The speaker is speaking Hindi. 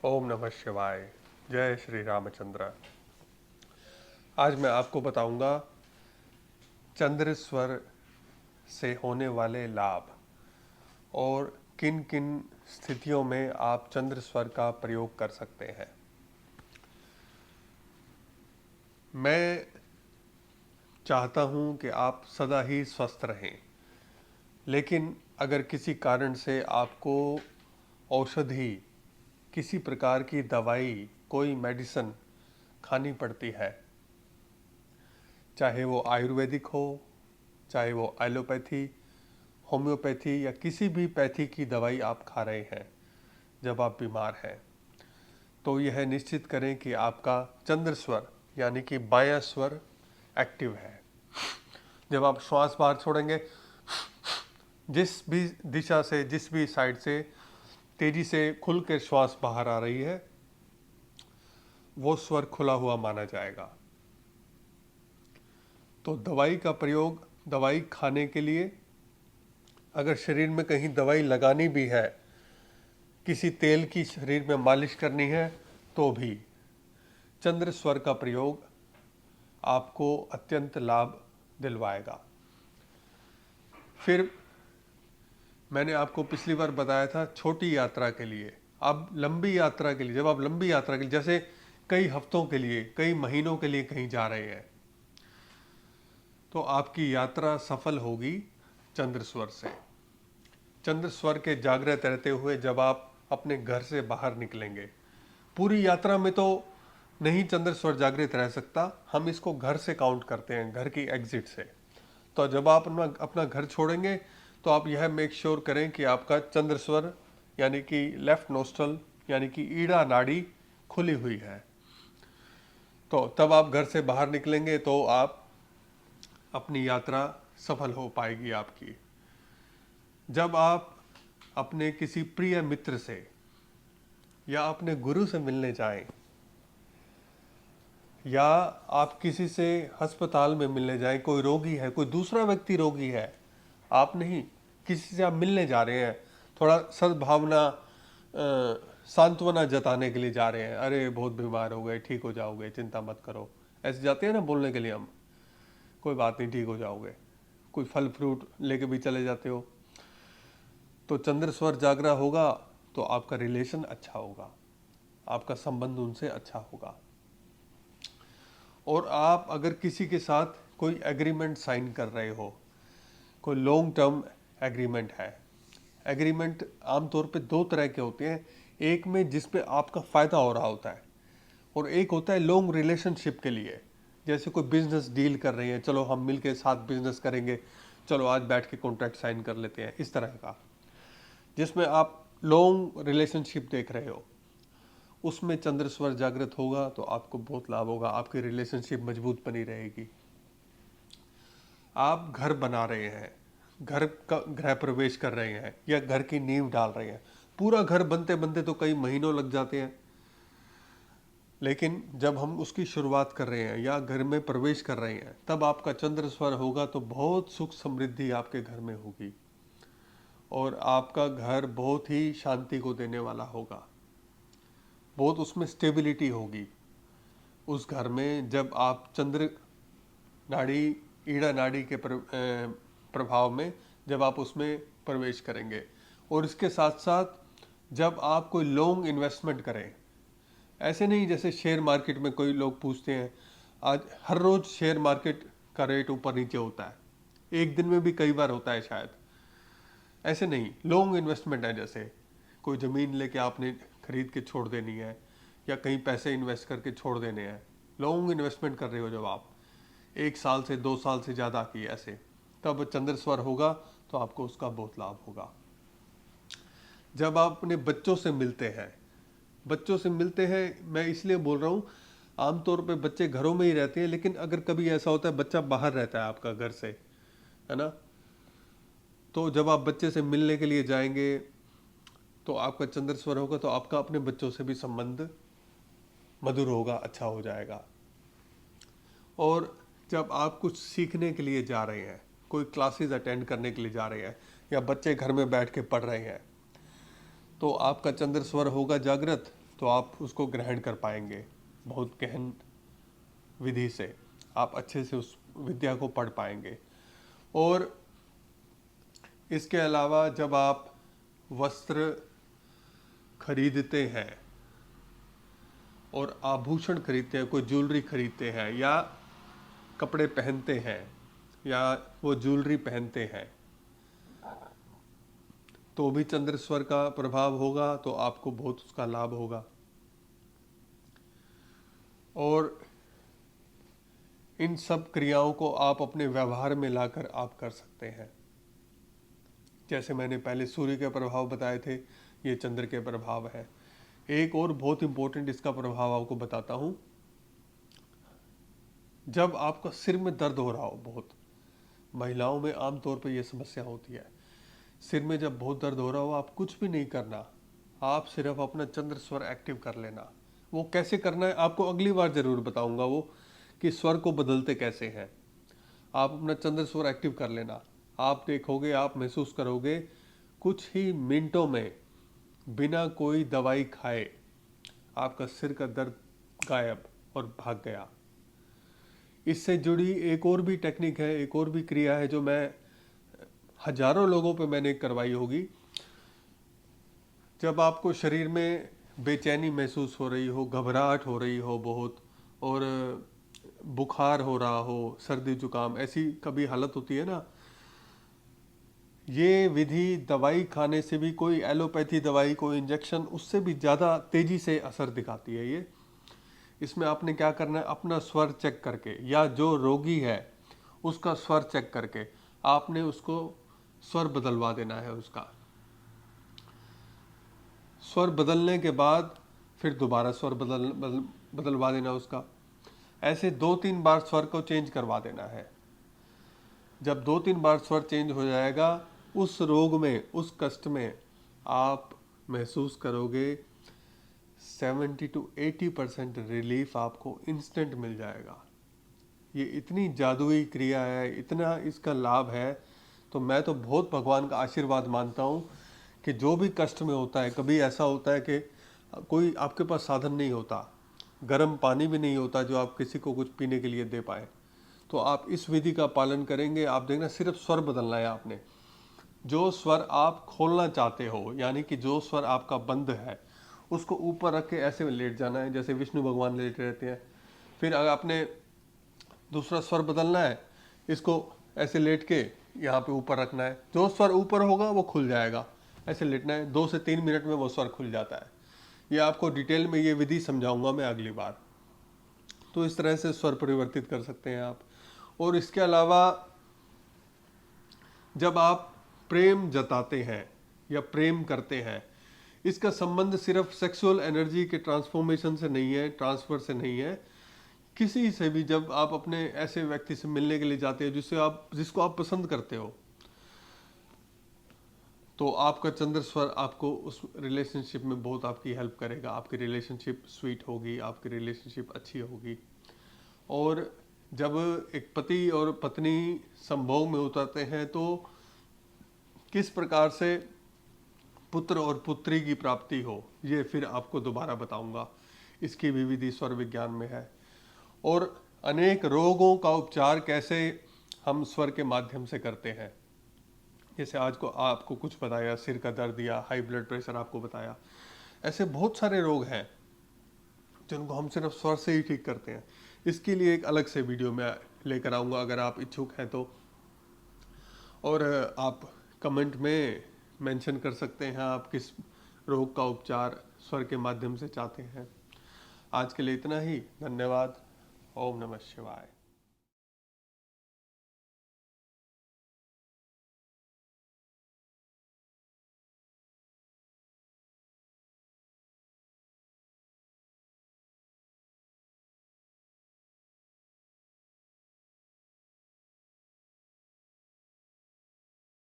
ओम नमः शिवाय। जय श्री रामचंद्र। आज मैं आपको बताऊंगा चंद्र स्वर से होने वाले लाभ और किन किन स्थितियों में आप चंद्र स्वर का प्रयोग कर सकते हैं। मैं चाहता हूं कि आप सदा ही स्वस्थ रहें, लेकिन अगर किसी कारण से आपको औषधि, किसी प्रकार की दवाई, कोई मेडिसिन खानी पड़ती है, चाहे वो आयुर्वेदिक हो, चाहे वो एलोपैथी, होम्योपैथी या किसी भी पैथी की दवाई आप खा रहे हैं जब आप बीमार हैं, तो यह निश्चित करें कि आपका चंद्र स्वर यानी कि बायां स्वर एक्टिव है। जब आप श्वास बाहर छोड़ेंगे, जिस भी दिशा से, जिस भी साइड से तेजी से खुल कर श्वास बाहर आ रही है, वो स्वर खुला हुआ माना जाएगा। तो दवाई का प्रयोग, दवाई खाने के लिए, अगर शरीर में कहीं दवाई लगानी भी है, किसी तेल की शरीर में मालिश करनी है, तो भी चंद्र स्वर का प्रयोग आपको अत्यंत लाभ दिलवाएगा। फिर मैंने आपको पिछली बार बताया था छोटी यात्रा के लिए। अब लंबी यात्रा के लिए, जब आप लंबी यात्रा के लिए, जैसे कई हफ्तों के लिए, कई महीनों के लिए कहीं जा रहे हैं, तो आपकी यात्रा सफल होगी चंद्र स्वर से। चंद्र स्वर के जागृत रहते हुए जब आप अपने घर से बाहर निकलेंगे, पूरी यात्रा में तो नहीं चंद्र स्वर जागृत रह सकता, हम इसको घर से काउंट करते हैं, घर की एग्जिट से। तो जब आप अपना अपना घर छोड़ेंगे, तो आप यह मेक श्योर करें कि आपका चंद्र स्वर यानी कि लेफ्ट नोस्ट्रल यानी कि ईड़ा नाड़ी खुली हुई है। तो तब आप घर से बाहर निकलेंगे तो आप अपनी यात्रा सफल हो पाएगी आपकी। जब आप अपने किसी प्रिय मित्र से या अपने गुरु से मिलने जाएं, या आप किसी से अस्पताल में मिलने जाएं, कोई रोगी है, कोई दूसरा व्यक्ति रोगी है, आप नहीं, किसी से आप मिलने जा रहे हैं, थोड़ा सद्भावना, सांत्वना जताने के लिए जा रहे हैं, अरे बहुत बीमार हो गए, ठीक हो जाओगे, चिंता मत करो, ऐसे जाते हैं ना बोलने के लिए हम, कोई बात नहीं, ठीक हो जाओगे। कोई फल फ्रूट लेके भी चले जाते हो। तो चंद्र स्वर जागरा होगा तो आपका रिलेशन अच्छा होगा, आपका संबंध उनसे अच्छा होगा। और आप अगर किसी के साथ कोई एग्रीमेंट साइन कर रहे हो, कोई लॉन्ग टर्म एग्रीमेंट है, एग्रीमेंट आमतौर पे दो तरह के होते हैं, एक में जिस पे आपका फ़ायदा हो रहा होता है, और एक होता है लॉन्ग रिलेशनशिप के लिए। जैसे कोई बिजनेस डील कर रही है, चलो हम मिल के साथ बिजनेस करेंगे, चलो आज बैठ के कॉन्ट्रैक्ट साइन कर लेते हैं, इस तरह का, जिसमें आप लॉन्ग रिलेशनशिप देख रहे हो, उसमें चंद्र स्वर जागृत होगा तो आपको बहुत लाभ होगा, आपकी रिलेशनशिप मजबूत बनी रहेगी। आप घर बना रहे हैं, घर का गृह प्रवेश कर रहे हैं या घर की नींव डाल रहे हैं, पूरा घर बनते बनते तो कई महीनों लग जाते हैं, लेकिन जब हम उसकी शुरुआत कर रहे हैं या घर में प्रवेश कर रहे हैं, तब आपका चंद्र स्वर होगा तो बहुत सुख समृद्धि आपके घर में होगी और आपका घर बहुत ही शांति को देने वाला होगा, बहुत उसमें स्टेबिलिटी होगी उस घर में। जब आप चंद्र नाड़ी, ईड़ा नाड़ी के प्रभाव में जब आप उसमें प्रवेश करेंगे, और इसके साथ साथ जब आप कोई लॉन्ग इन्वेस्टमेंट करें, ऐसे नहीं जैसे शेयर मार्केट में कोई लोग पूछते हैं, आज हर रोज शेयर मार्केट का रेट ऊपर नीचे होता है, एक दिन में भी कई बार होता है शायद, ऐसे नहीं, लॉन्ग इन्वेस्टमेंट है, जैसे कोई ज़मीन लेके आपने खरीद के छोड़ देनी है या कहीं पैसे इन्वेस्ट करके छोड़ देने हैं, लॉन्ग इन्वेस्टमेंट कर रहे हो जब आप, एक साल से 2 साल से ज़्यादा की, ऐसे, तब चंद्र स्वर होगा तो आपको उसका बहुत लाभ होगा। जब आप अपने बच्चों से मिलते हैं, बच्चों से मिलते हैं, मैं इसलिए बोल रहा हूँ, आमतौर पे बच्चे घरों में ही रहते हैं, लेकिन अगर कभी ऐसा होता है बच्चा बाहर रहता है आपका घर से, है ना, तो जब आप बच्चे से मिलने के लिए जाएंगे तो आपका चंद्र स्वर होगा तो आपका अपने बच्चों से भी संबंध मधुर होगा, अच्छा हो जाएगा। और जब आप कुछ सीखने के लिए जा रहे हैं, कोई क्लासेस अटेंड करने के लिए जा रहे हैं, या बच्चे घर में बैठ के पढ़ रहे हैं, तो आपका चंद्र स्वर होगा जागृत तो आप उसको ग्रहण कर पाएंगे। बहुत गहन विधि से आप अच्छे से उस विद्या को पढ़ पाएंगे। और इसके अलावा जब आप वस्त्र खरीदते हैं और आभूषण खरीदते हैं, कोई ज्वेलरी खरीदते हैं या कपड़े पहनते हैं या वो ज्वेलरी पहनते हैं, तो भी चंद्रेश्वर का प्रभाव होगा, तो आपको बहुत उसका लाभ होगा। और इन सब क्रियाओं को आप अपने व्यवहार में लाकर आप कर सकते हैं। जैसे मैंने पहले सूर्य के प्रभाव बताए थे, ये चंद्र के प्रभाव है। एक और बहुत इंपॉर्टेंट इसका प्रभाव आपको बताता हूं। जब आपका सिर में दर्द हो रहा हो, बहुत महिलाओं में आमतौर पर यह समस्या होती है, सिर में जब बहुत दर्द हो रहा हो, आप कुछ भी नहीं करना, आप सिर्फ अपना चंद्र स्वर एक्टिव कर लेना। वो कैसे करना है आपको अगली बार जरूर बताऊंगा, वो कि स्वर को बदलते कैसे हैं। आप अपना चंद्र स्वर एक्टिव कर लेना, आप देखोगे, आप महसूस करोगे कुछ ही मिनटों में बिना कोई दवाई खाए आपका सिर का दर्द गायब और भाग गया। इससे जुड़ी एक और भी टेक्निक है, एक और भी क्रिया है जो मैं हजारों लोगों पे मैंने करवाई होगी। जब आपको शरीर में बेचैनी महसूस हो रही हो, घबराहट हो रही हो बहुत, और बुखार हो रहा हो, सर्दी जुकाम ऐसी कभी हालत होती है ना, ये विधि दवाई खाने से भी, कोई एलोपैथी दवाई, कोई इंजेक्शन, उससे भी ज़्यादा तेजी से असर दिखाती है ये। इसमें आपने क्या करना है, अपना स्वर चेक करके या जो रोगी है उसका स्वर चेक करके आपने उसको स्वर बदलवा देना है। उसका स्वर बदलने के बाद फिर दोबारा स्वर बदलवा देना उसका। ऐसे 2-3 बार स्वर को चेंज करवा देना है। जब 2-3 बार स्वर चेंज हो जाएगा, उस रोग में, उस कष्ट में आप महसूस करोगे 70 to 80% रिलीफ आपको इंस्टेंट मिल जाएगा। ये इतनी जादुई क्रिया है, इतना इसका लाभ है, तो मैं तो बहुत भगवान का आशीर्वाद मानता हूँ कि जो भी कष्ट में होता है, कभी ऐसा होता है कि कोई आपके पास साधन नहीं होता, गर्म पानी भी नहीं होता जो आप किसी को कुछ पीने के लिए दे पाए, तो आप इस विधि का पालन करेंगे, आप देखना सिर्फ स्वर बदलना है आपने। जो स्वर आप खोलना चाहते हो, यानी कि जो स्वर आपका बंद है, उसको ऊपर रख के ऐसे लेट जाना है जैसे विष्णु भगवान लेटे रहते हैं। फिर अगर आपने दूसरा स्वर बदलना है, इसको ऐसे लेट के यहाँ पे ऊपर रखना है, जो स्वर ऊपर होगा वो खुल जाएगा, ऐसे लेटना है। 2 से 3 मिनट में वो स्वर खुल जाता है। ये आपको डिटेल में ये विधि समझाऊंगा मैं अगली बार। तो इस तरह से स्वर परिवर्तित कर सकते हैं आप। और इसके अलावा जब आप प्रेम जताते हैं या प्रेम करते हैं, इसका संबंध सिर्फ सेक्सुअल एनर्जी के ट्रांसफॉर्मेशन से नहीं है, ट्रांसफर से नहीं है, किसी से भी। जब आप अपने ऐसे व्यक्ति से मिलने के लिए जाते हैं जिसको आप पसंद करते हो, तो आपका चंद्र स्वर आपको उस रिलेशनशिप में बहुत आपकी हेल्प करेगा। आपकी रिलेशनशिप स्वीट होगी, आपकी रिलेशनशिप अच्छी होगी। और जब एक पति और पत्नी संभोग में उतरते हैं, तो किस प्रकार से पुत्र और पुत्री की प्राप्ति हो, ये फिर आपको दोबारा बताऊंगा। इसकी भी विधि स्वर विज्ञान में है। और अनेक रोगों का उपचार कैसे हम स्वर के माध्यम से करते हैं, जैसे आज को आपको कुछ बताया, सिर का दर्द या हाई ब्लड प्रेशर आपको बताया, ऐसे बहुत सारे रोग हैं जिनको हम सिर्फ स्वर से ही ठीक करते हैं। इसके लिए एक अलग से वीडियो मैं लेकर आऊँगा, अगर आप इच्छुक हैं तो। और आप कमेंट में मेंशन कर सकते हैं आप किस रोग का उपचार स्वर के माध्यम से चाहते हैं। आज के लिए इतना ही। धन्यवाद। ओम नमः शिवाय।